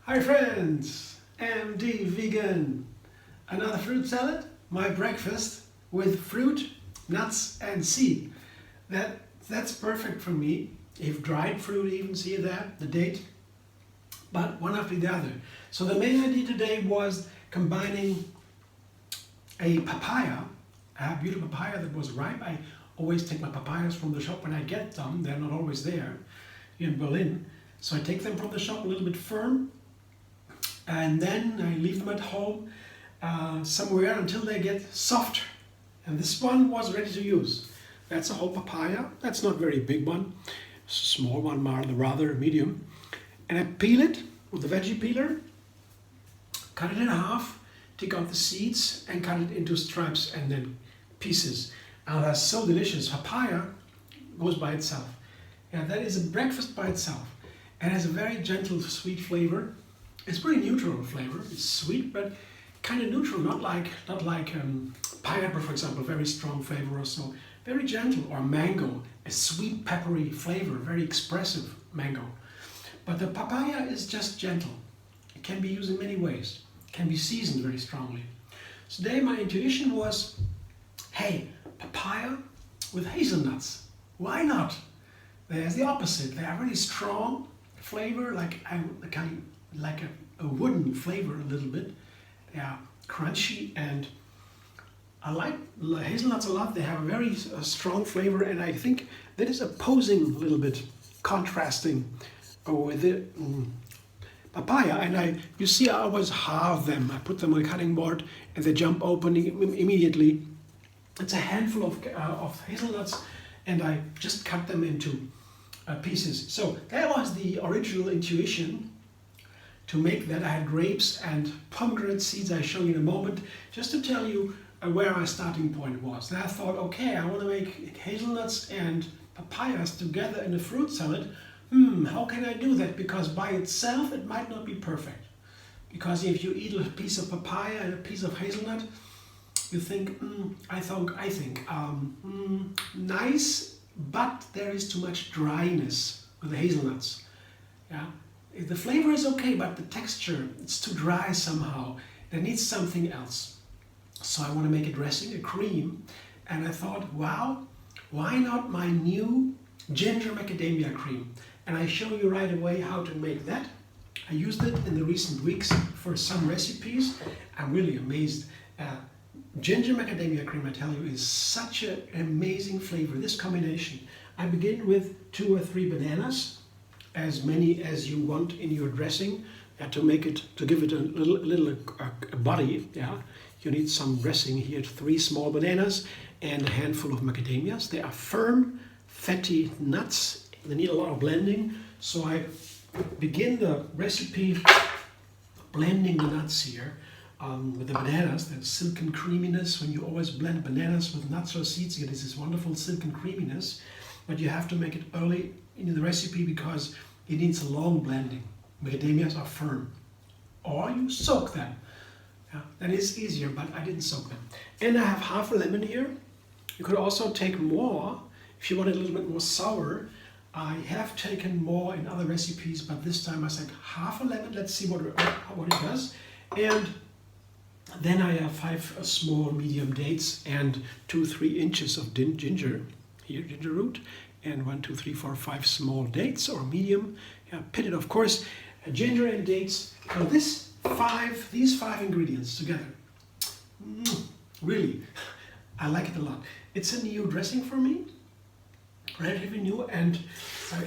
Hi friends, MD Vegan. Another fruit salad, my breakfast with fruit, nuts and seed. That's perfect for me. If dried fruit even, see that, the date, but one after the other. So the main idea today was combining a papaya, a beautiful papaya that was ripe. I always take my papayas from the shop when I get them. They're not always there here in Berlin. So I take them from the shop a little bit firm, and then I leave them at home somewhere until they get soft. And this one was ready to use. That's a whole papaya. That's not a very big one. It's a small one, rather medium. And I peel it with the veggie peeler, cut it in half, take out the seeds and cut it into stripes and then pieces. Now that's so delicious. Papaya goes by itself. Yeah, that is a breakfast by itself. And has a very gentle, sweet flavor. It's pretty neutral flavor. It's sweet, but kind of neutral, not like pineapple, for example, very strong flavor or so. Very gentle, or mango, a sweet, peppery flavor, very expressive mango. But the papaya is just gentle. It can be used in many ways. It can be seasoned very strongly. So today my intuition was, hey, papaya with hazelnuts. Why not? There's the opposite. They are really strong flavor, like a wooden flavor a little bit. They are crunchy, and I like hazelnuts a lot. They have a very strong flavor, and I think that is opposing a little bit, contrasting with the papaya. And you see, I always halve them. I put them on a cutting board, and they jump open immediately. It's a handful of hazelnuts, and I just cut them into pieces. So that was the original intuition to make that. I had grapes and pomegranate seeds. I show you in a moment, just to tell you where my starting point was. And I thought, okay, I want to make hazelnuts and papayas together in a fruit salad. How can I do that? Because by itself it might not be perfect. Because if you eat a piece of papaya and a piece of hazelnut, you think, I think, nice, but there is too much dryness with the hazelnuts. Yeah, the flavor is okay, but the texture, it's too dry somehow. There needs something else. So I want to make a dressing, a cream, and I thought, wow, why not my new ginger macadamia cream? And I show you right away how to make that. I used it in the recent weeks for some recipes. I'm really amazed. Ginger macadamia cream, I tell you, is such an amazing flavor. This combination. I begin with 2 or 3 bananas, as many as you want in your dressing, to give it a little body. Yeah, you need some dressing here. 3 small bananas and a handful of macadamias. They are firm, fatty nuts. They need a lot of blending. So I begin the recipe blending the nuts here. With the bananas, that silken creaminess. When you always blend bananas with nuts or seeds, you get this wonderful silken creaminess. But you have to make it early in the recipe because it needs a long blending. Macadamias are firm. Or you soak them. Yeah, that is easier, but I didn't soak them. And I have half a lemon here. You could also take more if you want it a little bit more sour. I have taken more in other recipes, but this time I said half a lemon. Let's see what it does. And then I have 5 small medium dates and 2-3 inches of ginger, here ginger root, and 1, 2, 3, 4, 5 small dates or medium, pitted of course, ginger and dates. Now these 5 ingredients together, really, I like it a lot. It's a new dressing for me, relatively new, and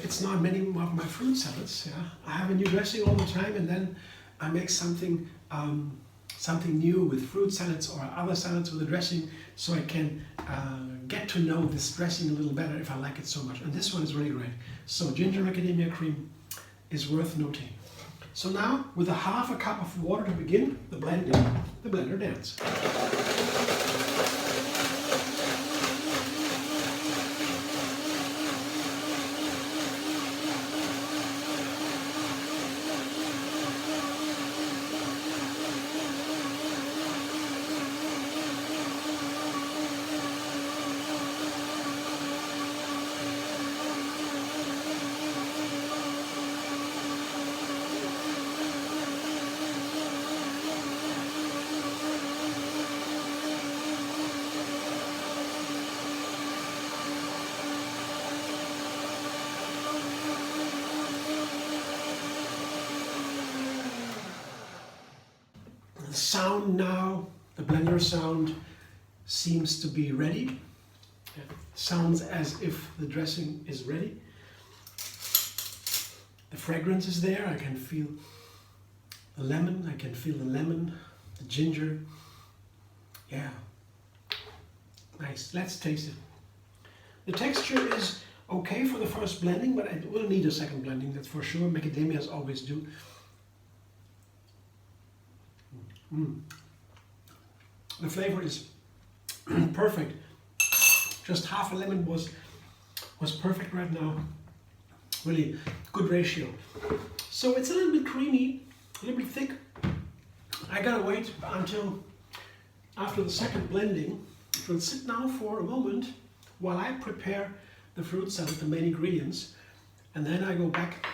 it's not many of my fruit salads. Yeah, I have a new dressing all the time, and then I make something new with fruit salads or other salads with a dressing, so I can get to know this dressing a little better if I like it so much. And this one is really great. So ginger macadamia cream is worth noting. So now, with a half a cup of water to begin the blending, the blender dance. sound now, the blender sound seems to be ready. It sounds as if the dressing is ready. The fragrance is there. I can feel the lemon. I can feel the lemon, the ginger. Yeah, nice. Let's taste it. The texture is okay for the first blending, but it will need a second blending, that's for sure. Macadamias always do. The flavor is perfect. Just half a lemon was perfect right now. Really good ratio. So it's a little bit creamy, a little bit thick. I gotta wait until after the second blending. It will sit now for a moment while I prepare the fruit salad, the main ingredients, and then I go back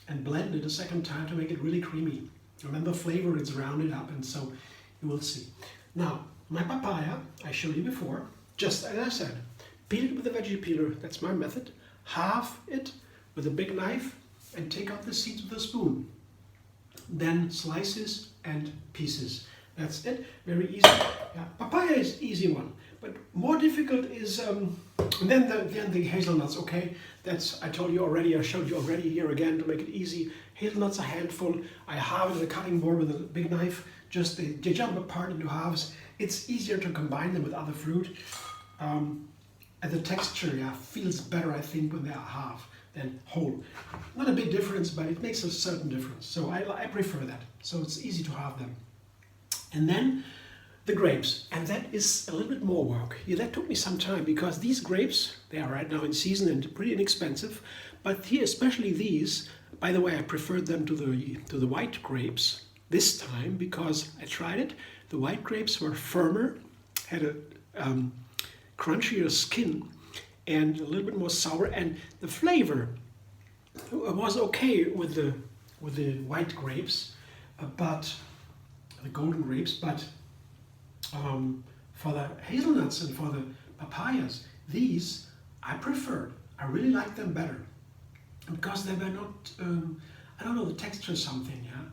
and blend it a second time to make it really creamy. Remember, flavor is rounded up, and so you will see. Now, my papaya, I showed you before, just as I said, peel it with a veggie peeler, that's my method. Half it with a big knife and take out the seeds with a spoon. Then slices and pieces. That's it, very easy. Yeah, papaya is easy one, but more difficult is then the hazelnuts. Okay, that's, I told you already, I showed you already here again to make it easy. Hazelnuts a handful. I halve it on a cutting board with a big knife. Just they jump apart into halves. It's easier to combine them with other fruit, and the texture, yeah, feels better, I think, when they are half than whole. Not a big difference, but it makes a certain difference. So I prefer that. So it's easy to have them. And then the grapes, and that is a little bit more work. Yeah, that took me some time because these grapes, they are right now in season and pretty inexpensive. But here, especially these, by the way, I preferred them to the white grapes this time because I tried it. The white grapes were firmer, had a crunchier skin, and a little bit more sour, and the flavor was okay with the white grapes, but the golden grapes, but for the hazelnuts and for the papayas, these I preferred. I really liked them better because they were not, I don't know, the texture is something, yeah.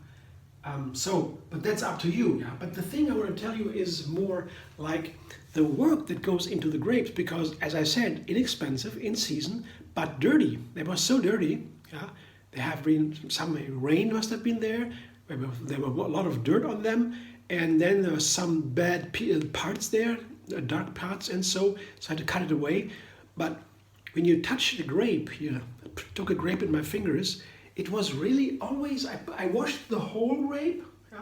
But that's up to you, yeah. But the thing I want to tell you is more like the work that goes into the grapes, because as I said, inexpensive, in season, but dirty. They were so dirty, yeah. They have been, some rain must have been there. There were a lot of dirt on them, and then there were some bad parts there, dark parts, and so I had to cut it away. But when you touch the grape, I took a grape in my fingers, it was really always, I washed the whole grape, yeah,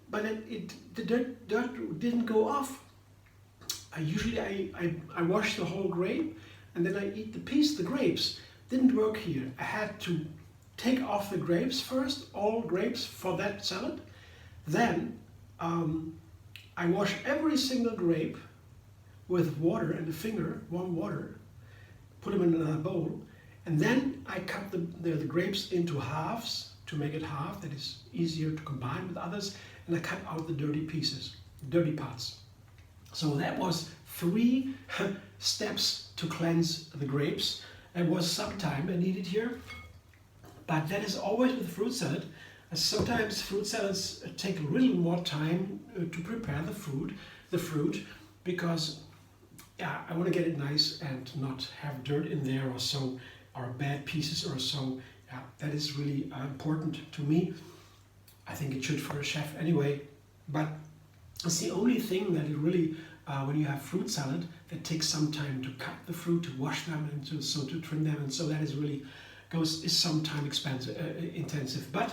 but the dirt didn't go off. I wash the whole grape, and then I eat the piece, the grapes. Didn't work here. I had to take off the grapes first, all grapes for that salad. Then I wash every single grape with water and a finger, warm water, put them in another bowl, and then I cut the grapes into halves to make it half, that is easier to combine with others, and I cut out the dirty pieces, dirty parts. So that was 3 steps to cleanse the grapes. It was some time I needed here. But that is always with fruit salad. Sometimes fruit salads take a little more time to prepare the fruit, because yeah, I want to get it nice and not have dirt in there or so, or bad pieces or so. Yeah, that is really important to me. I think it should for a chef anyway. But it's the only thing that it really, when you have fruit salad, that takes some time to cut the fruit, to wash them, and to trim them, and so that is really is some time intensive, but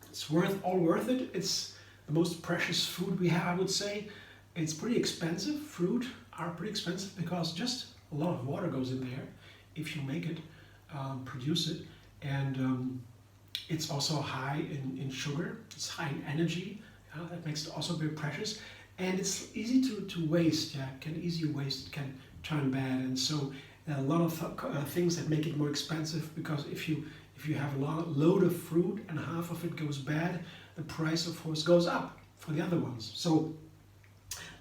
it's all worth it. It's the most precious food we have, I would say. It's pretty expensive. Fruit are pretty expensive because just a lot of water goes in there if you make it, produce it, and it's also high in sugar. It's high in energy. That makes it also very precious, and it's easy to waste. Yeah, it can easily waste. It can turn bad, and so there are a lot of things that make it more expensive, because if you have a load of fruit and half of it goes bad, the price of course goes up for the other ones. So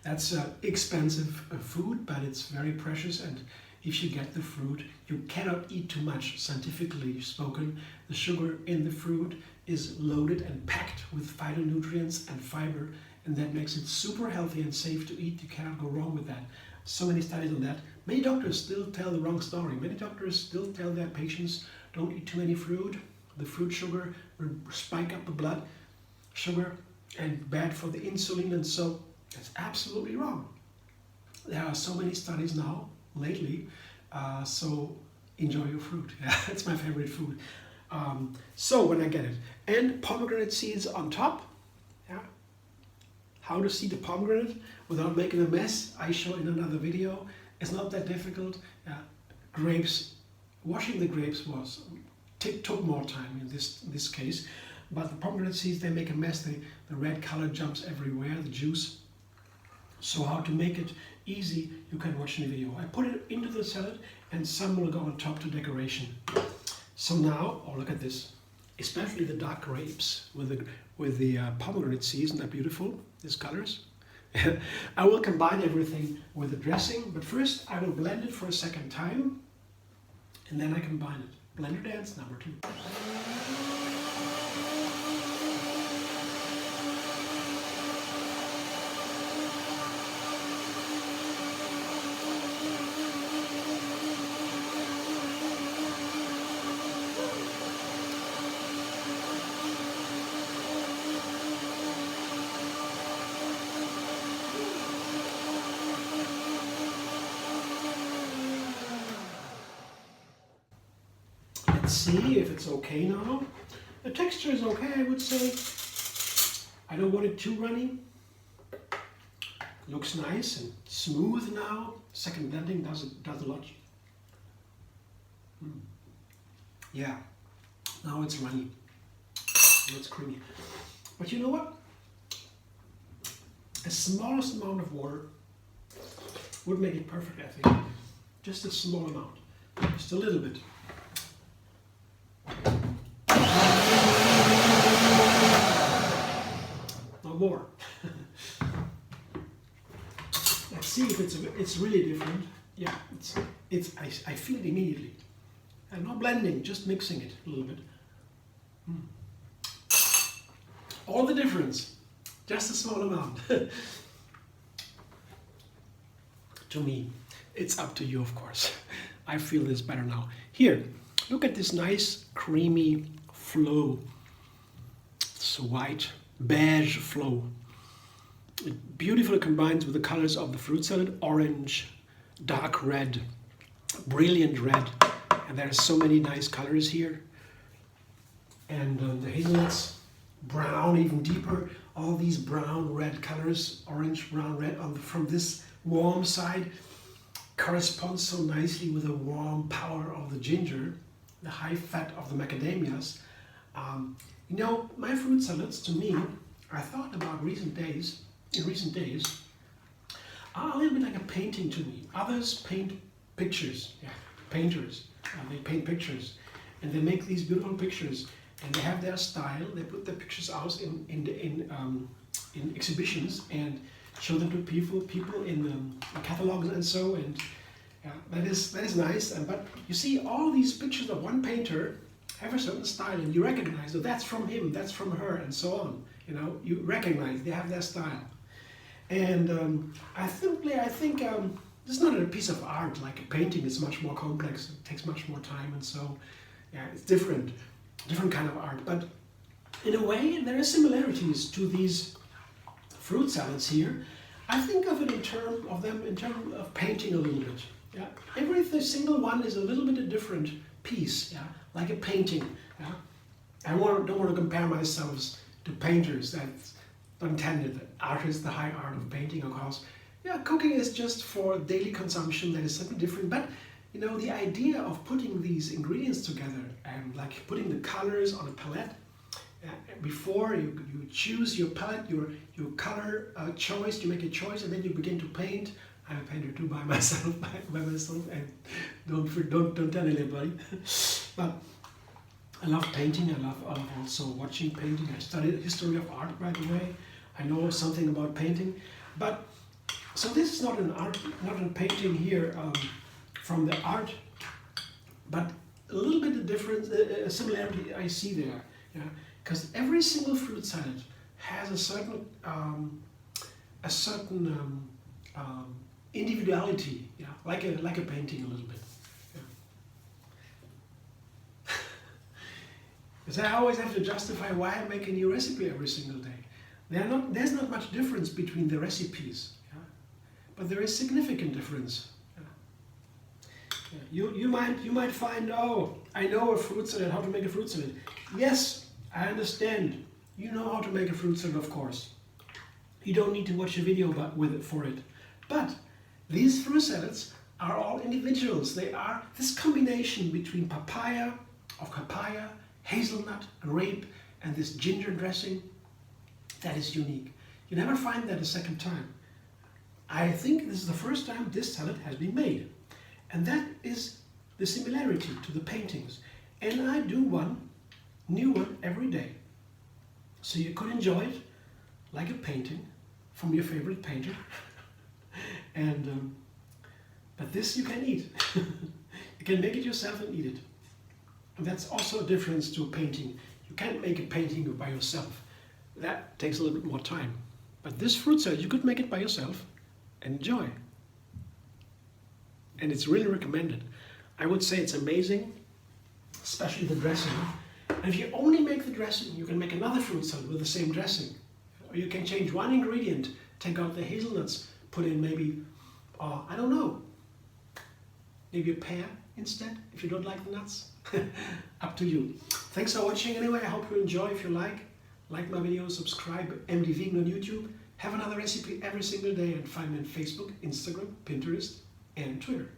that's expensive food, but it's very precious, and if you get the fruit, you cannot eat too much. Scientifically spoken, the sugar in the fruit is loaded and packed with phytonutrients and fiber and that makes it super healthy and safe to eat. You cannot go wrong with that. So many studies on that. Many doctors still tell the wrong story. Many doctors still tell their patients, don't eat too many fruit. The fruit sugar will spike up the blood sugar and bad for the insulin, and so that's absolutely wrong. There are so many studies now, lately, so enjoy your fruit. Yeah, that's my favorite food. So when I get it. And pomegranate seeds on top. Yeah. How to seed the pomegranate without making a mess, I show in another video. It's not that difficult. Grapes, washing the grapes took more time in this case. But the pomegranate seeds, they make a mess. The red color jumps everywhere, the juice. So how to make it easy, you can watch in the video. I put it into the salad and some will go on top to decoration. So now, oh look at this, especially the dark grapes with the pomegranate seeds, isn't that beautiful, these colors? I will combine everything with the dressing, but first I will blend it for a second time and then I combine it. Blender dance number 2. Let's see if it's okay now. The texture is okay, I would say. I don't want it too runny. Looks nice and smooth now. Second blending does a lot. Yeah, now it's runny. Now it's creamy. But you know what? The smallest amount of water would make it perfect, I think. Just a small amount. Just a little bit. No more. Let's see if it's really different. Yeah, I feel it immediately. And not blending, just mixing it a little bit. All the difference, just a small amount. To me, it's up to you, of course. I feel this better now. Here, look at this nice creamy flow. It's a white beige flow. It beautifully combines with the colors of the fruit salad: orange, dark red, brilliant red, and there are so many nice colors here. And the hazelnuts, brown, even deeper. All these brown red colors, orange, brown, red, from this warm side corresponds so nicely with the warm power of the ginger, the high fat of the macadamias. You know, my fruit salads, to me, I thought about in recent days, are a little bit like a painting to me. Others paint pictures, painters. They paint pictures, and they make these beautiful pictures, and they have their style. They put their pictures out in exhibitions and show them to people in catalogs and so. And that is nice. But you see, all these pictures of one painter have a certain style, and you recognize that that's from him, that's from her, and so on. You know, you recognize they have their style. And I think this is not a piece of art like a painting. It's much more complex. It takes much more time, and so it's different kind of art. But in a way, there are similarities to these fruit salads here. I think of it in terms of painting a little bit. Yeah, every single one is a little bit a different piece. Yeah, like a painting. Yeah, I don't want to compare myself to painters. That's not intended. Art is the high art of painting, of course. Yeah, cooking is just for daily consumption. That is something different. But you know, the idea of putting these ingredients together and like putting the colors on a palette. Before you choose your palette, your color choice, you make a choice, and then you begin to paint. I'm a painter too by myself, and don't tell anybody. But I love painting. I love also watching painting. I studied history of art, by the way. I know something about painting. But so this is not an art, not a painting here from the art, but a little bit of difference, a similarity I see there. Yeah. Because every single fruit salad has a certain a certain individuality, yeah, like a painting a little bit. Yeah. Because I always have to justify why I make a new recipe every single day. There's not much difference between the recipes, yeah? But there is significant difference. Yeah. Yeah. You might find, oh, I know a fruit salad, how to make a fruit salad. Yes, I understand. You know how to make a fruit salad, of course. You don't need to watch a video for it. But these fruit salads are all individuals. They are this combination between papaya, hazelnut, grape, and this ginger dressing that is unique. You never find that a second time. I think this is the first time this salad has been made. And that is the similarity to the paintings. And I do one new one every day. So you could enjoy it like a painting from your favorite painter. And but this you can eat. You can make it yourself and eat it. And that's also a difference to a painting. You can't make a painting by yourself. That takes a little bit more time. But this fruit salad, you could make it by yourself and enjoy. And it's really recommended. I would say it's amazing, especially the dressing. And if you only make the dressing, you can make another fruit salad with the same dressing. Or you can change one ingredient, take out the hazelnuts, put in maybe, I don't know, maybe a pear instead, if you don't like the nuts. Up to you. Thanks for watching anyway. I hope you enjoy. If you like my videos, subscribe, MD Vegan on YouTube. Have another recipe every single day and find me on Facebook, Instagram, Pinterest, and Twitter.